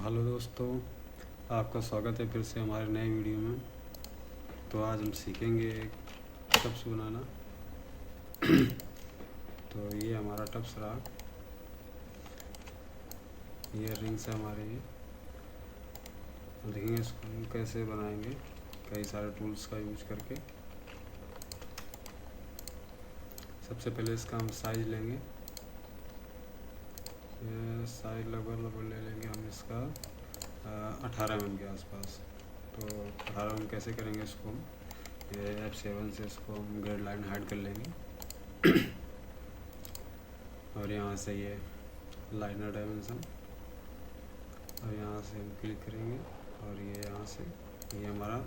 Hello दोस्तों, आपका स्वागत है फिर से हमारे नए वीडियो में। तो आज हम सीखेंगे टप्स बनाना। तो ये हमारा टप्स रहा, ये रिंग्स है हमारे। ये हम देखेंगे इसको हम कैसे बनाएंगे कई सारे टूल्स का यूज करके। सबसे पहले इसका हम साइज लेंगे। ये साइज लगभग ले लेंगे हम इसका 18 mm के आसपास। तो 18 mm कैसे करेंगे इसको हम, ये F7 से इसको हम ग्रेड लाइन हाइड कर लेंगे। और यहाँ से ये लाइनर डायमेंशन, और यहाँ से हम क्लिक करेंगे और ये यहाँ से ये हमारा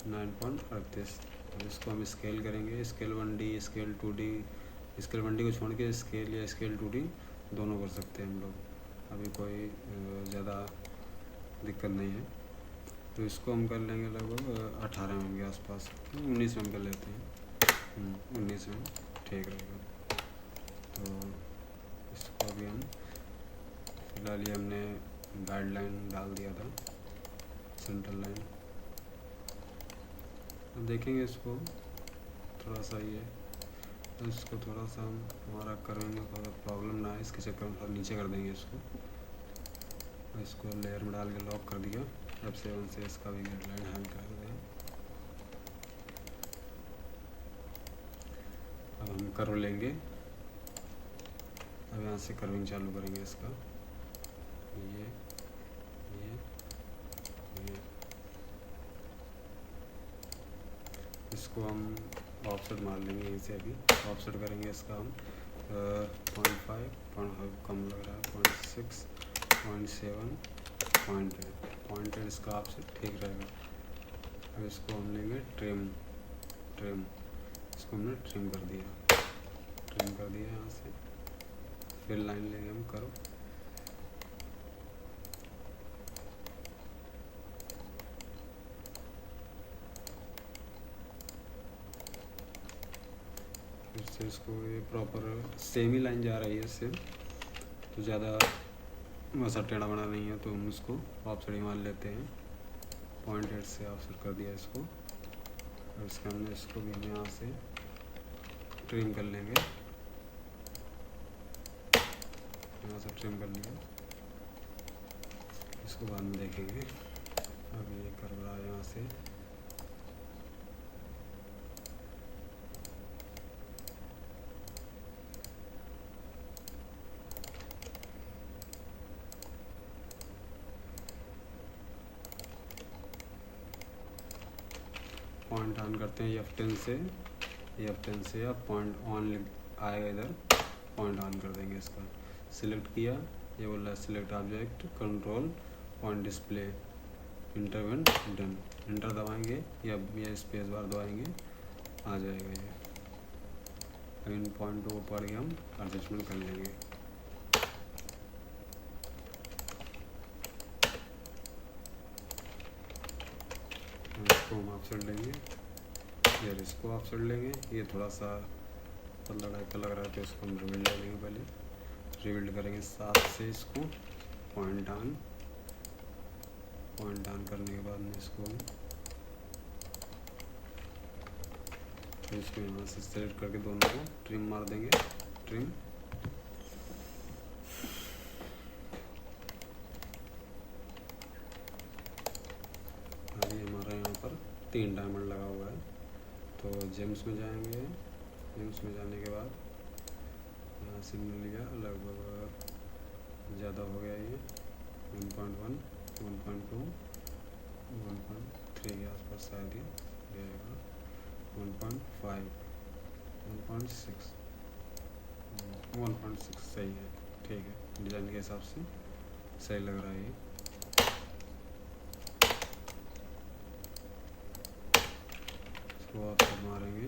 9.38। और इसको हम स्केल करेंगे, scale 1D, scale 2D। Scale 1D को छोड़ के स्केल या स्केल 2D दोनों कर सकते हैं हम लोग, अभी कोई ज़्यादा दिक्कत नहीं है। तो इसको हम कर लेंगे लगभग 18 mm के आसपास, 19 mm कर लेते हैं। 19 mm ठीक रहेगा। तो इसको अभी हम फिलहाल ये हमने गाइडलाइन डाल दिया था, सेंट्रल लाइन। अब देखेंगे इसको थोड़ा सा ये, तो इसको थोड़ा सा हम हमारा कर्विंग में थोड़ा प्रॉब्लम ना है, इसके चक्कर में थोड़ा नीचे कर देंगे इसको। इसको लेयर में डाल के लॉक कर दिया। F7 से इसका भी गाइडलाइन हाइड कर दिया। अब हम कर्व लेंगे, अब यहाँ से कर्विंग चालू करेंगे इसका। ये इसको हम ऑफसेट मार लेंगे यहीं से। अभी ऑफसेट करेंगे इसका हम 0.5 कम लग रहा है, 0.6, 0.7, 0.8 इसका ऑफसेट ठीक रहेगा। अब इसको हम लेंगे ट्रिम। इसको हमने ट्रिम कर दिया यहाँ से। फिर लाइन लेंगे हम कर्व, फिर से इसको ये प्रॉपर सेम ही लाइन जा रही है इससे, तो ज़्यादा वैसा टेढ़ा बना नहीं है। तो हम इसको ऑफसेट ही मान लेते हैं। 0.8 से ऑफसेट कर दिया इसको। और इसके हमने इसको भी हम यहाँ से ट्रिम कर लेंगे, यहाँ से ट्रिम कर लिया। इसको बाद में देखेंगे। अब ये कर रहा है यहाँ से, पॉइंट ऑन करते हैं F10 से या पॉइंट ऑन आएगा इधर, पॉइंट ऑन कर देंगे इसका। सिलेक्ट किया, ये बोल रहा है select object, control point display, इंटरवेंट डन। इंटर दबाएंगे या स्पेस बार दबाएंगे, आ जाएगा ये। अब इन पॉइंट को पढ़ के हम एडजस्टमेंट कर लेंगे। इसको हम ऑफसेट लेंगे, या इसको ऑफसेट लेंगे। ये थोड़ा सा पतला टाइप का लग रहा है, तो इसको हम रिबिल्ड लेंगे। पहले रिबिल्ड करेंगे 7 से इसको पॉइंट ऑन करने के बाद में इसको यहाँ से सेलेक्ट करके दोनों को ट्रिम मार देंगे। ट्रिम अभी हमारा यहाँ पर 3 डायमंड लगा हुआ है। तो जेम्स में जाएंगे, जेम्स में जाने के बाद यहाँ से मिल लिया, लगभग ज़्यादा हो गया ये 1.1, 1.2, 1.3 के आसपास शायद ये रहेगा। 1.5, 1.6, 1.6 सही है, ठीक है। डिज़ाइन के हिसाब से सही लग रहा है ये। इसको आप मारेंगे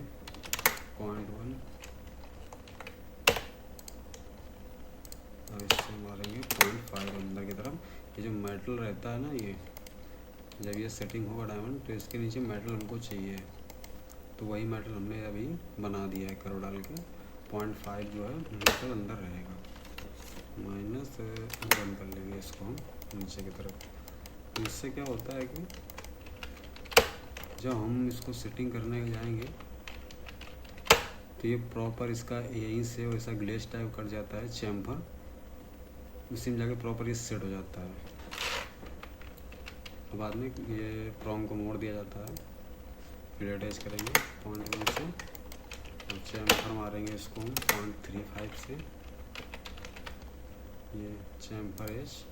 0.1, और इससे मारेंगे 0.5 अंदर की तरफ। ये जो मेटल रहता है ना, ये जब ये सेटिंग होगा डायमंड, तो इसके नीचे मेटल हमको चाहिए। तो वही मेटल हमने अभी बना दिया है कर्व डाल के। 0.5 जो है मेटल अंदर रहेगा। -1 कर लेंगे इसको हम, नीचे की तरफ। तो इससे क्या होता है कि जब हम इसको सेटिंग करने जाएंगे तो ये प्रॉपर इसका यहीं से वैसा ग्लेज टाइप कर जाता है चैम्फर, उसी में जाके प्रॉपर ये सेट हो जाता है। बाद में ये प्रॉन्ग को मोड़ दिया जाता है, फिर अटैच करेंगे 0.1 से और चैम्फर मारेंगे इसको हम 0.35 से। ये चैम्फर एज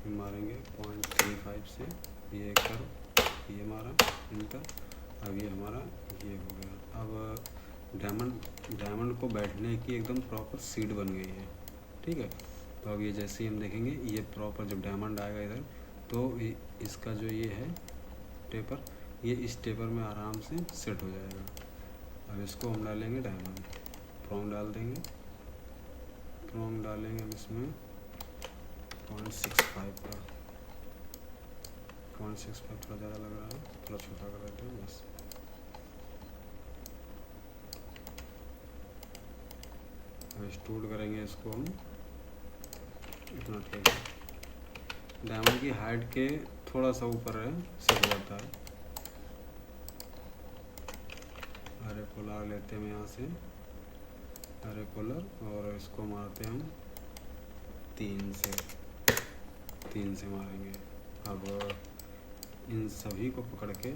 मारेंगे 0.35 से, ये कर ये मारा इनका। अब ये हमारा ये हो गया। अब डायमंड को बैठने की एकदम प्रॉपर सीट बन गई है, ठीक है। तो अब ये जैसे ही हम देखेंगे ये प्रॉपर जब डायमंड आएगा इधर तो इसका जो ये है टेपर, ये इस टेपर में आराम से सेट हो जाएगा। अब इसको हम डालेंगे डायमंड, प्रॉन्ग डाल देंगे, प्रॉन्ग डालेंगे हम इसमें 0.65 का, 0.65 थोड़ा ज़्यादा लग रहा है, थोड़ा छोटा कर देते हैं बस। एक्सट्रूड करेंगे इसको हम इतना, ठीक है। डायमंड की हाइट के थोड़ा सा ऊपर है, सेट हो जाता है। अरे पोलर लेते हैं यहाँ से, अरे पोलर, और इसको मारते हैं हम 3 से मारेंगे। अब इन सभी को पकड़ के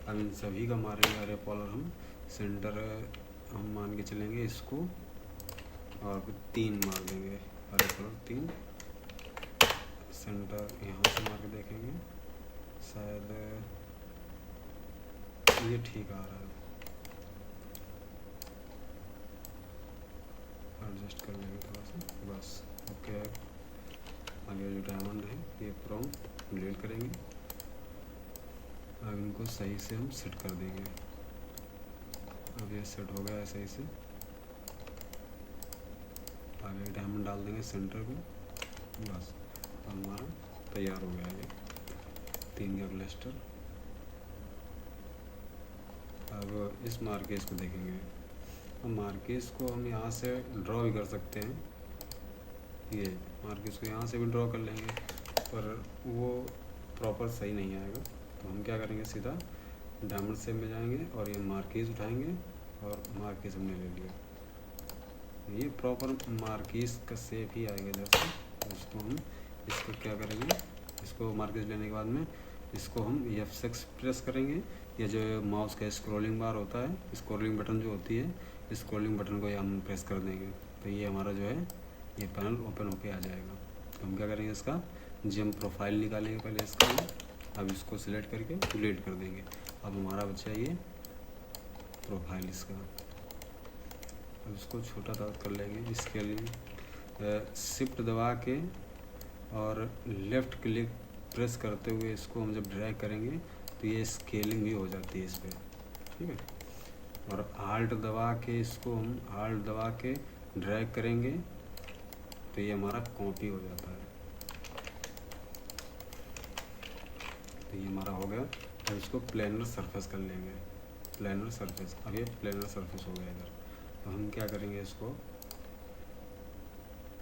अब इन सभी का मारेंगे अरे पोलर हम सेंटर, हम मान के चलेंगे इसको, और फिर 3 मार देंगे अरे पोलर 3 सेंटर। यहाँ से मार के देखेंगे शायद ये ठीक आ रहा है, एडजस्ट कर लेंगे थोड़ा सा बस, ओके। आगे जो डायमंड है ये प्रॉन्ग डिलीट करेंगे। अब इनको सही से हम सेट कर देंगे। अब ये सेट हो गया है सही से। आगे डायमंड डाल देंगे सेंटर में, बस हमारा तैयार हो गया ये 3 का क्लस्टर। अब इस मार्केस को देखेंगे। अब मार्केस को हम यहाँ से ड्रॉ भी कर सकते हैं, ये मार्केस को यहाँ से भी ड्रॉ कर लेंगे, पर वो प्रॉपर सही नहीं आएगा। तो हम क्या करेंगे, सीधा डायमंड शेप में जाएंगे और ये मार्केस उठाएंगे और मार्केस हमने ले लिया। ये प्रॉपर मार्केस का शेप ही आएगा जैसे। उसको हम इसको क्या करेंगे, इसको मार्केस लेने के बाद में इसको हम F6 प्रेस करेंगे। ये जो माउस का स्क्रॉलिंग बार होता है, स्क्रॉलिंग बटन जो होती है, स्क्रॉलिंग बटन को हम प्रेस कर देंगे तो ये हमारा जो है ये पैनल ओपन होके आ जाएगा। तो हम क्या करेंगे, इसका जेम प्रोफाइल निकालेंगे पहले इसका। अब इसको सिलेक्ट करके डिलीट कर देंगे। अब हमारा बच्चा ये प्रोफाइल इसका। अब इसको छोटा कर लेंगे। इसके लिए शिफ्ट दबा के और लेफ़्ट क्लिक प्रेस करते हुए इसको हम जब ड्रैग करेंगे तो ये स्केलिंग भी हो जाती है इस पर, ठीक है। और आल्ट दबा के इसको हम आल्ट दबा के ड्रैग करेंगे तो ये हमारा कॉपी हो जाता है। तो ये हमारा हो गया। अब इसको प्लेनर सरफेस कर लेंगे, प्लेनर सरफेस। अब ये प्लेनर सरफेस हो गया इधर। तो हम क्या करेंगे, इसको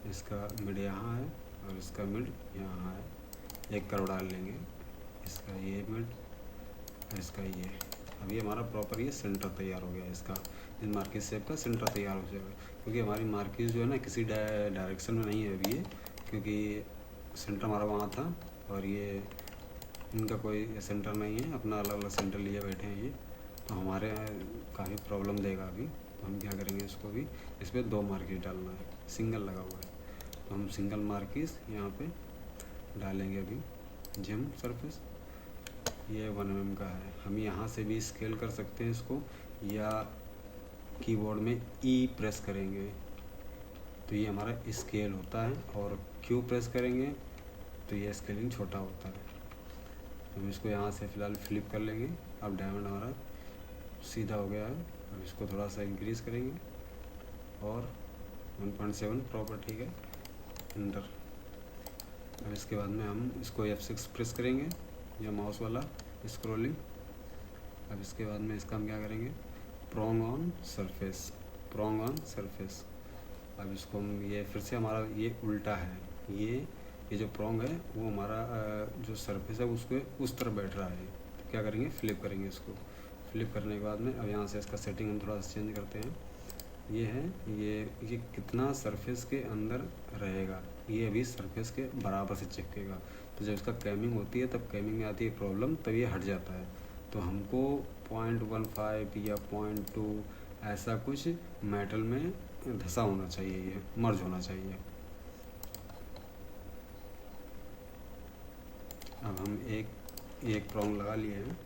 इसका मिड यहाँ है और इसका मिड यहाँ है, एक कर्व डाल लेंगे, इसका ये मिड और इसका ये। अब ये हमारा प्रॉपर ये सेंटर तैयार हो गया इसका। इन मार्किस शेप का सेंटर तैयार हो जाएगा, क्योंकि हमारी मार्किस जो है ना किसी डायरेक्शन में नहीं है अभी ये, क्योंकि सेंटर हमारा वहाँ था और ये इनका कोई सेंटर नहीं है, अपना अलग अलग सेंटर लिए बैठे हैं ये। तो हमारे काफ़ी प्रॉब्लम देगा अभी। तो हम क्या करेंगे, इसको भी इस पर 2 मार्किस डालना है, सिंगल लगा हुआ है। तो हम सिंगल मार्किस यहाँ पे डालेंगे अभी। जेम सरफेस ये 1 mm का है। हम यहाँ से भी स्केल कर सकते हैं इसको, या कीबोर्ड में E प्रेस करेंगे तो ये हमारा स्केल होता है, और Q प्रेस करेंगे तो ये स्केलिंग छोटा होता है। हम इसको यहाँ से फ़िलहाल फ्लिप कर लेंगे। अब डायमंड हमारा सीधा हो गया है। अब इसको थोड़ा सा इंक्रीज़ करेंगे और 1.7 प्रॉपर, ठीक है, इंटर। अब इसके बाद में हम इसको F6 प्रेस करेंगे, या माउस वाला स्क्रॉलिंग। अब इसके बाद में इसका हम क्या करेंगे, prong on surface, prong on surface. अब इसको हम ये फिर से हमारा ये उल्टा है, ये ये जो प्रोंग है वो हमारा जो सरफेस है उसको उस तरफ बैठ रहा है। तो क्या करेंगे, फ्लिप करेंगे इसको। फ्लिप करने के बाद में अब यहाँ से इसका सेटिंग हम थोड़ा सा चेंज करते हैं। ये है ये कितना सरफेस के अंदर रहेगा, ये अभी सरफेस के बराबर से चिपकेगा। तो जब इसका कैमिंग होती है तब कैमिंग में आती है प्रॉब्लम, तब ये हट जाता है। तो हमको 0.15 या 0.2 ऐसा कुछ मेटल में धंसा होना चाहिए, ये मर्ज होना चाहिए। अब हम एक प्रोंग लगा लिए हैं,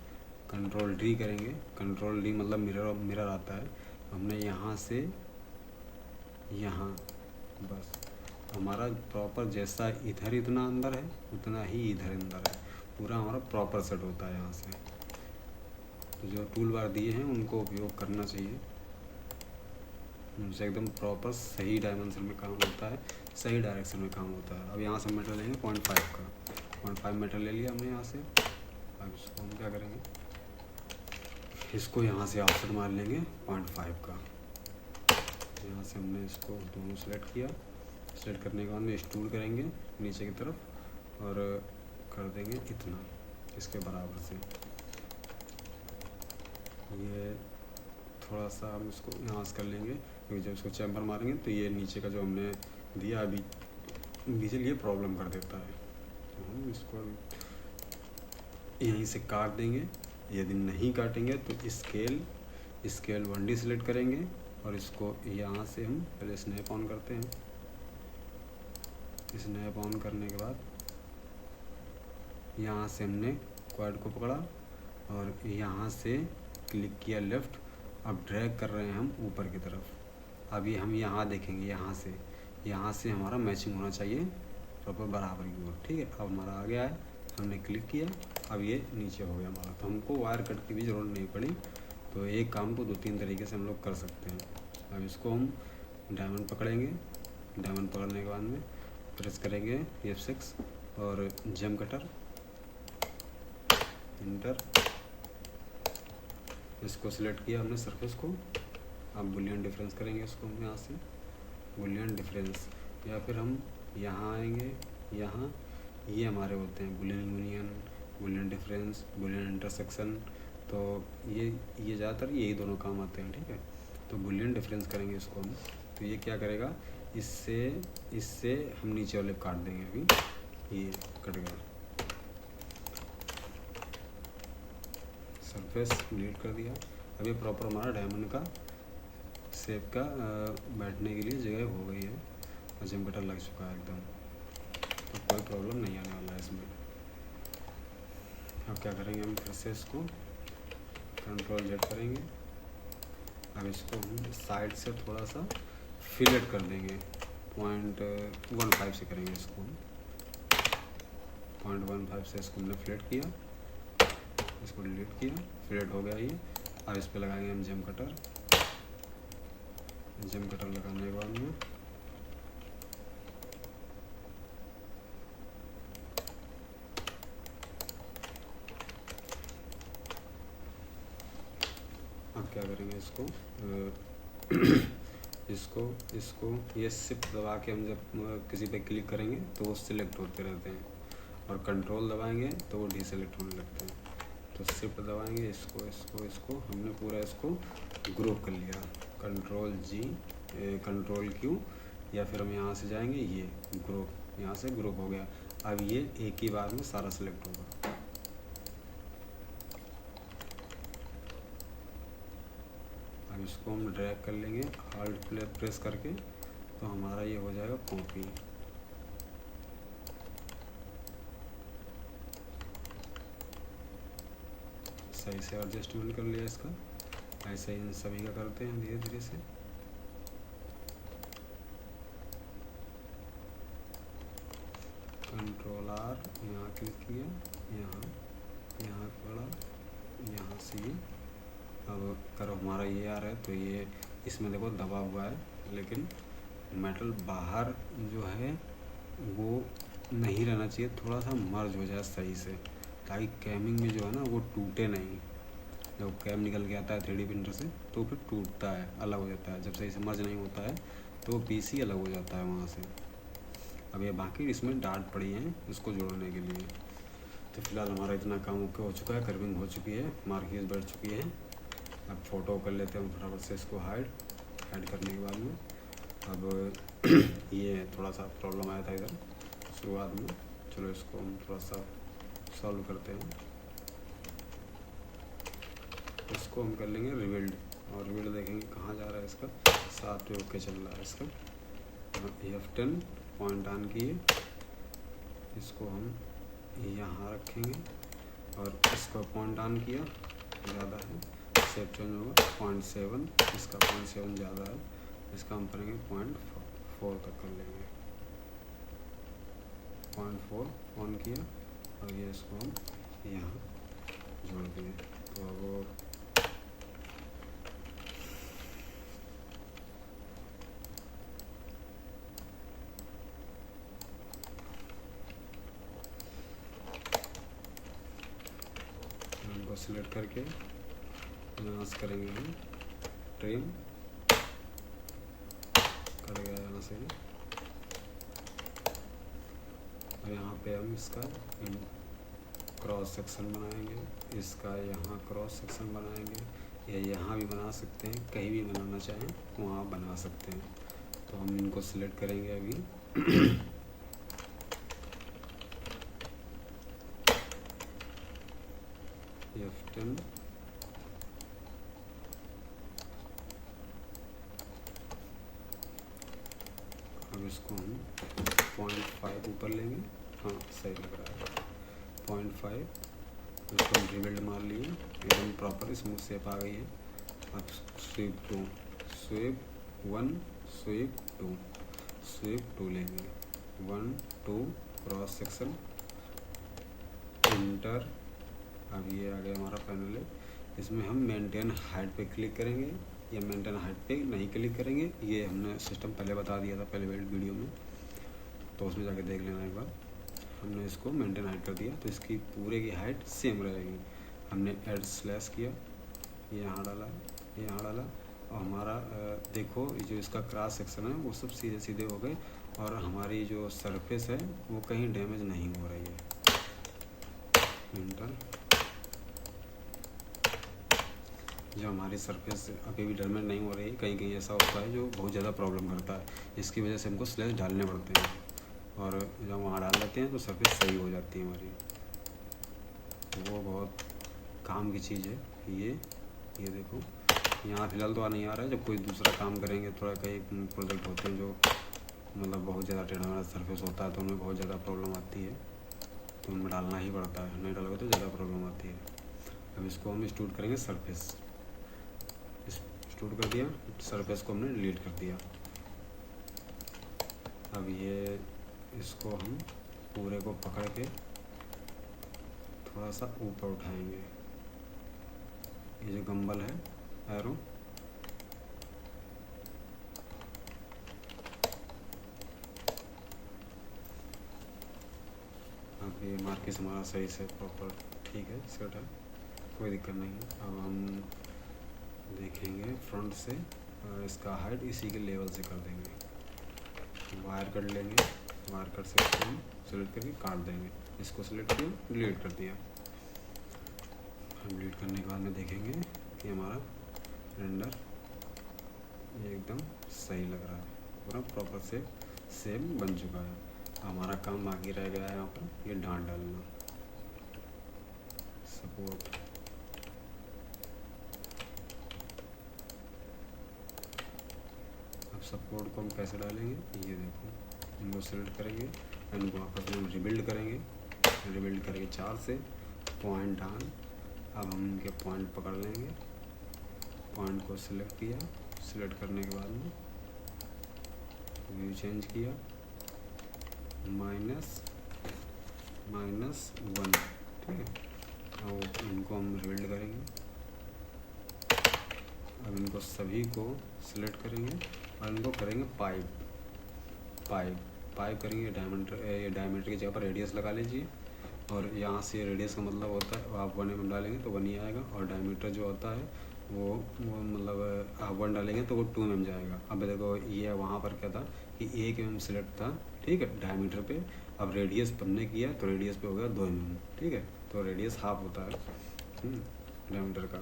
कंट्रोल डी करेंगे। कंट्रोल डी मतलब मिरर आता है। हमने यहाँ से यहाँ बस हमारा प्रॉपर जैसा इधर इतना अंदर है उतना ही इधर अंदर है, पूरा हमारा प्रॉपर सेट होता है। यहाँ से जो टूल बार दिए हैं उनको उपयोग करना चाहिए, उनसे एकदम प्रॉपर सही डायमेंशन में काम होता है, सही डायरेक्शन में काम होता है। अब यहाँ से मेटल लेंगे 0.5 का, 0.5 मेटल ले लिया हमने यहाँ से। अब इसको हम क्या करेंगे, इसको यहाँ से ऑफसेट मार लेंगे 0.5 का। यहाँ से हमने इसको दोनों सेलेक्ट किया। सेलेक्ट करने के बाद में एक्सट्रूड करेंगे नीचे की तरफ और कर देंगे इतना, इसके बराबर से। ये थोड़ा सा हम इसको यहाँ से कर लेंगे, क्योंकि जब इसको चैम्बर मारेंगे तो ये नीचे का जो हमने दिया अभी डीजल ये प्रॉब्लम कर देता है। तो हम इसको यहीं से काट देंगे। यदि नहीं काटेंगे तो स्केल 1D सेलेक्ट करेंगे और इसको यहाँ से हम पहले स्नैप ऑन करते हैं। स्नैप ऑन करने के बाद यहाँ से हमने क्वाड को पकड़ा और यहाँ से क्लिक किया लेफ़्ट। अब ड्रैग कर रहे हैं हम ऊपर की तरफ। अभी हम यहाँ देखेंगे, यहाँ से हमारा मैचिंग होना चाहिए प्रॉपर बराबर की ओर। ठीक है, अब हमारा आ गया है, हमने क्लिक किया, अब ये नीचे हो गया हमारा। तो हमको वायर कट की भी ज़रूरत नहीं पड़ी। तो एक काम को 2-3 तरीके से हम लोग कर सकते हैं। अब इसको हम डायमंड पकड़ेंगे। डायमंड पकड़ने के बाद में प्रेस करेंगे F6 और जेम कटर इंटर। इसको सिलेक्ट किया हमने सरफेस को। अब बुलियन डिफरेंस करेंगे इसको हम यहाँ से, बुलियन डिफरेंस, या फिर हम यहाँ आएंगे। यहाँ ये हमारे होते हैं Boolean union, Boolean difference, Boolean intersection. तो ये ज़्यादातर यही दोनों काम आते हैं। ठीक है, तो बुलियन डिफरेंस करेंगे इसको हम। तो ये क्या करेगा, इससे हम नीचे वाले काट देंगे। अभी ये कट गया, सरफेस डिलीट कर दिया। अब ये प्रॉपर हमारा डायमंड का शेप का बैठने के लिए जगह हो गई है और जेम कटर लग चुका है एकदम। तो कोई प्रॉब्लम नहीं आने वाला है इसमें। अब क्या करेंगे, हम फिर से इसको कंट्रोल जेड करेंगे। अब इसको हम साइड से थोड़ा सा फिलेट कर देंगे, 0.15 से करेंगे इसको। 0.15 से इसको हमने फिलेट किया, इसको डिलीट किया, फिलेट हो गया ये। अब इस पे लगाएंगे हम जेम कटर। जेम कटर लगाने के बाद में अब क्या करेंगे, इसको ये शिफ्ट दबा के हम जब किसी पे क्लिक करेंगे तो वो सिलेक्ट होते रहते हैं, और कंट्रोल दबाएंगे तो वो डीसेलेक्ट होने लगते हैं। तो शिफ्ट दबाएंगे, इसको हमने पूरा इसको ग्रुप कर लिया, कंट्रोल G, कंट्रोल Q, या फिर हम यहाँ से जाएंगे, ये ग्रुप, यहाँ से ग्रुप हो गया। अब ये एक ही बार में सारा सिलेक्ट होगा। अब इसको हम ड्रैग कर लेंगे Alt प्रेस करके, तो हमारा ये हो जाएगा कॉपी। सही से एडजस्टमेंट कर लिया इसका। ऐसे इन सभी का करते हैं धीरे धीरे से। कंट्रोल R, यहाँ क्लिक किया, यहाँ पड़ा, यहाँ से ये। अब करो हमारा ये आ रहा है, तो ये इसमें देखो दबा हुआ है, लेकिन मेटल बाहर जो है वो नहीं रहना चाहिए, थोड़ा सा मर्ज हो जाए सही से, ताकि कैमिंग में जो है ना वो टूटे नहीं। जब कैम निकल के आता है 3D प्रिंटर से तो फिर टूटता है, अलग हो जाता है। जब सही से मर्ज नहीं होता है तो पीसी अलग हो जाता है वहाँ से। अब ये बाकी इसमें डार्ट पड़ी हैं इसको जोड़ने के लिए। तो फिलहाल हमारा इतना काम ओके हो चुका है, कर्विंग हो चुकी है, मार्किंग बैठ चुकी है। अब फ़ोटो कर लेते हैं फटाफट से इसको हाइड करने के बाद में। अब ये थोड़ा सा प्रॉब्लम आया था इधर शुरुआत में, चलो इसको हम थोड़ा सा सॉल्व करते हैं। इसको हम कर लेंगे रिबिल्ड, और रिबिल्ड देखेंगे कहाँ जा रहा है इसका, 7 पे ओके चल रहा है इसका। F10 पॉइंट ऑन किए, इसको हम यहाँ रखेंगे और इसको पॉइंट ऑन किया, ज़्यादा है शेप चेंज होगा 0.7, इसका 0.7 ज़्यादा है, इसका हम करेंगे 0.4 तक कर लेंगे। 0.4 ऑन किया और ये इसको हम यहाँ जोड़ दिए। तो अब इनको सिलेक्ट करके यहाँ से करेंगे हम ट्रिम, कर गया यहाँ से, और यहाँ पे हम इसका क्रॉस सेक्शन बनाएंगे, इसका यहाँ क्रॉस सेक्शन बनाएंगे, या यहाँ भी बना सकते हैं, कहीं भी बनाना चाहें वहाँ बना सकते हैं। तो हम इनको सिलेक्ट करेंगे अभी F10 अब इसको हम 0.5 ऊपर लेंगे, हाँ सही लग रहा है 0.5, इसको रिबिल्ड मार लिए, एकदम प्रॉपर स्मूथ शेप आ गई है। अब स्वीप 2, स्वीप 1, स्वीप 2, स्वीप 2 लेंगे, 1 2 क्रॉस सेक्शन इंटर। अब ये आ गया हमारा फाइनली। इसमें हम मेंटेन हाइट पे क्लिक करेंगे या मेंटेन हाइट पे नहीं क्लिक करेंगे, ये हमने सिस्टम पहले बता दिया था पहले वीडियो में, तो उसमें जाके देख लेना एक बार। हमने इसको मेंटेन हाइट कर दिया तो इसकी पूरे की हाइट सेम रहेगी। हमने ऐड स्लैश किया, ये यहाँ डाला, ये यहाँ डाला, और हमारा देखो जो इसका क्रॉस सेक्शन है वो सब सीधे सीधे हो गए, और हमारी जो सरफेस है वो कहीं डैमेज नहीं हो रही है। इंटर, जो हमारी सरफेस अभी भी डैमेज नहीं हो रही है, कहीं कहीं ऐसा होता है जो बहुत ज़्यादा प्रॉब्लम करता है, इसकी वजह से हमको स्लैश डालने पड़ते हैं, और जब वहाँ डाल देते हैं तो सरफेस सही हो जाती है हमारी। तो वो बहुत काम की चीज़ है ये देखो यहाँ फ़िलहाल तो नहीं आ रहा है, जब कोई दूसरा काम करेंगे, थोड़ा कई प्रोजेक्ट होते हैं जो मतलब बहुत ज़्यादा टेढ़ा मेढ़ा सरफेस होता है तो उनमें बहुत ज़्यादा प्रॉब्लम आती है, तो उनमें डालना ही पड़ता है, नहीं डालोगे तो ज़्यादा प्रॉब्लम आती है। अब इसको हम एक्सट्रूड करेंगे, सरफेस एक्सट्रूड कर दिया, सरफेस को हमने डिलीट कर दिया। अब ये इसको हम पूरे को पकड़ के थोड़ा सा ऊपर उठाएंगे, ये जो गंबल है एरो, अब ये मार्किस हमारा सही से प्रॉपर ठीक है, सेट है, कोई दिक्कत नहीं है। अब हम देखेंगे फ्रंट से, और इसका हाइट इसी के लेवल से कर देंगे, वायर कट लेंगे, वायर कट से इसको हम सेलेक्ट करके काट देंगे, इसको सेलेक्ट किया, डिलीट कर दिया। हम डिलीट करने के बाद में देखेंगे कि हमारा रेंडर ये एकदम सही लग रहा है, पूरा प्रॉपर से सेम बन चुका है। हमारा काम बाकी रह गया है यहाँ पर ये डांट डालना, सपोर्ट, अब सपोर्ट को हम कैसे डालेंगे, ये देखो, इनको सेलेक्ट करेंगे, इनको आपस में रिबिल्ड करेंगे, रिबिल्ड करके 4 से पॉइंट ऑन। अब हम इनके पॉइंट पकड़ लेंगे, पॉइंट को सिलेक्ट किया, सिलेक्ट करने के बाद में व्यू चेंज किया, -1, ठीक है। और इनको हम रिबिल्ड करेंगे, अब इनको सभी को सिलेक्ट करेंगे और इनको करेंगे पाइप करेंगे, डायमीटर की जगह पर रेडियस लगा लीजिए, और यहाँ से रेडियस का मतलब होता है आप 1 mm डालेंगे तो 1 ही आएगा, और डायमीटर जो होता है वो मतलब आप 1 डालेंगे तो वो 2 mm जाएगा। अब देखो ये वहाँ पर क्या था कि 1 mm सिलेक्ट था, ठीक ठीक है, डायमीटर पे। अब रेडियस बनने किया तो रेडियस पे हो गया 2 mm, ठीक है, तो रेडियस हाफ होता है डायमीटर का।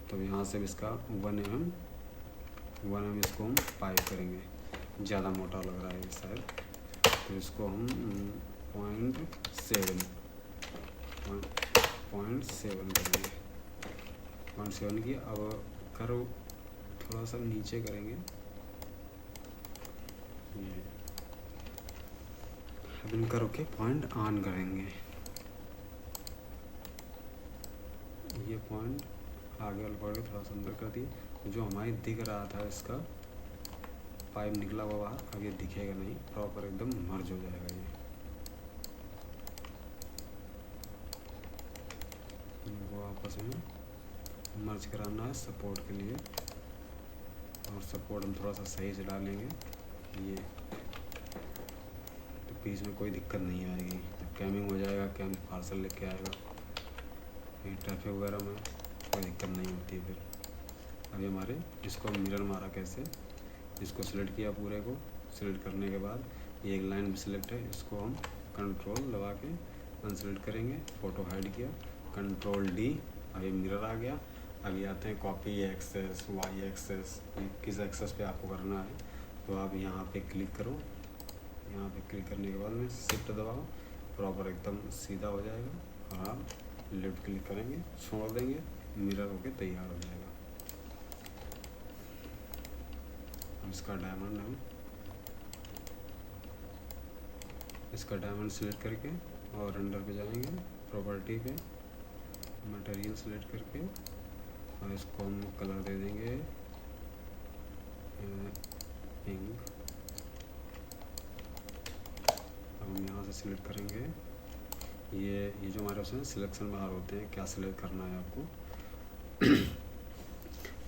तो यहाँ से इसका 1 mm इसको हम पाइप करेंगे, ज़्यादा मोटा लग रहा है ये शायद, तो इसको हम 0.7 करेंगे, 0.7 की। अब करो थोड़ा सा नीचे करेंगे, ये अब इनका रोके पॉइंट ऑन करेंगे, ये पॉइंट आगे वाले पॉइंट थोड़ा सा अंदर कर दिए, तो जो हमारी दिख रहा था इसका पाइप निकला हुआ बाहर, अब ये दिखेगा नहीं, प्रॉपर एकदम मर्ज हो जाएगा ये। इनको आपस में मर्ज कराना है सपोर्ट के लिए, और सपोर्ट हम थोड़ा सा सही से डालेंगे ये, तो बीच में कोई दिक्कत नहीं आएगी। कैमिंग हो जाएगा, कैम पार्सल लेके आएगा, ट्रैफिक वगैरह में कोई दिक्कत नहीं होती है फिर। अभी हमारे इसको मिरर मारा कैसे, इसको सिलेक्ट किया, पूरे को सिलेक्ट करने के बाद ये एक लाइन भी सिलेक्ट है, इसको हम कंट्रोल दबा के अनसिलेक्ट करेंगे, फ़ोटो हाइड किया, कंट्रोल D, अभी मिरर आ गया। अभी आते हैं कॉपी एक्सेस, वाई एक्सेस, किस एक्सेस पे आपको करना है, तो आप यहाँ पे क्लिक करो, यहाँ पे क्लिक करने के बाद में शिफ्ट दबाओ, प्रॉपर एकदम सीधा हो जाएगा, और आप लेफ्ट क्लिक करेंगे, छोड़ देंगे, मिरर होके तैयार हो जाएगा। इसका डायमंड हम इसका डायमंड सेलेक्ट करके और रेंडर पे जाएंगे, प्रॉपर्टी पे मटेरियल सेलेक्ट करके, और इसको हम कलर दे देंगे पिंक। अब हम यहाँ से सिलेक्ट करेंगे, ये जो हमारे उसमें सिलेक्शन बार होते हैं, क्या सिलेक्ट करना है आपको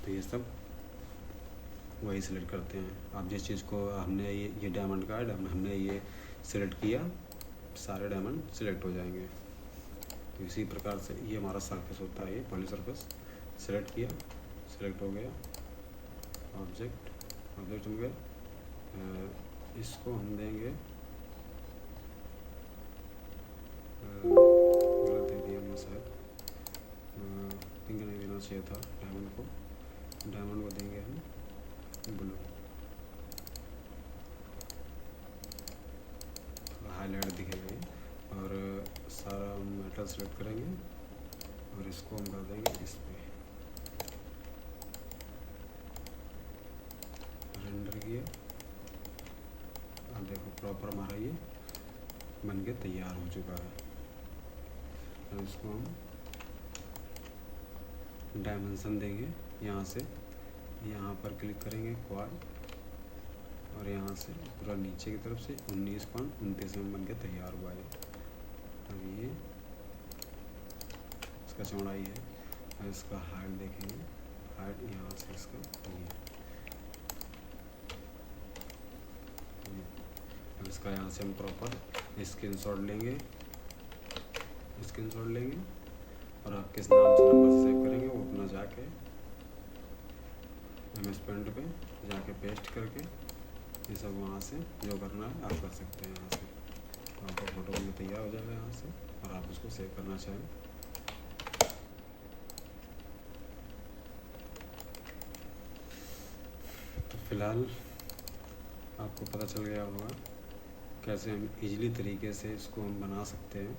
तो ये सब वही सिलेक्ट करते हैं। आप जिस चीज़ को हमने ये डायमंड का हमने ये सिलेक्ट किया, सारे डायमंड सिलेक्ट हो जाएंगे। तो इसी प्रकार से ये हमारा सरफेस होता है, ये पॉली सरफेस सिलेक्ट किया, सिलेक्ट हो गया, ऑब्जेक्ट हो गया। इसको हम देंगे गलत दे दिया हमने शायद, पिंक नहीं देना चाहिए था, डायमंड को देंगे हम ब्लू, हाईलाइट दिखेगा ये। और सारा मेटल सेलेक्ट करेंगे और इसको हम कर देंगे इस पे, रेंडर किया। अब देखो प्रॉपर हमारा ये बन के तैयार हो चुका है। अब इसको हम डायमेंशन देंगे, यहाँ से यहाँ पर क्लिक करेंगे क्वाड, और यहाँ से पूरा नीचे की तरफ से 19.29 mm बन के तैयार हुआ है। अब ये इसका चौड़ाई है, अब इसका हाइट देखेंगे, हाइट यहाँ से इसका ये। अब इसका यहाँ से हम प्रॉपर स्क्रीनशॉट लेंगे, और आप किस नाम से नंबर से सेव करेंगे वो अपना जाके MS पेंट पे जाके पेस्ट करके ये सब वहाँ से जो करना है आप कर सकते हैं। यहाँ से तो आपका फ़ोटो में तैयार हो जाएगा यहाँ से, और आप उसको सेव करना चाहें। तो फिलहाल आपको पता चल गया होगा कैसे हम इजीली तरीके से इसको हम बना सकते हैं,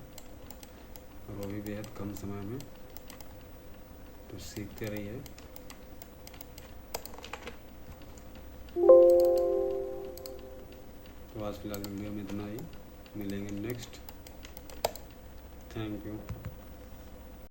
और वो भी बेहद कम समय में। तो सीखते रहिए। तो आज फिलहाल वीडियो में इतना ही, मिलेंगे नेक्स्ट। Thank you.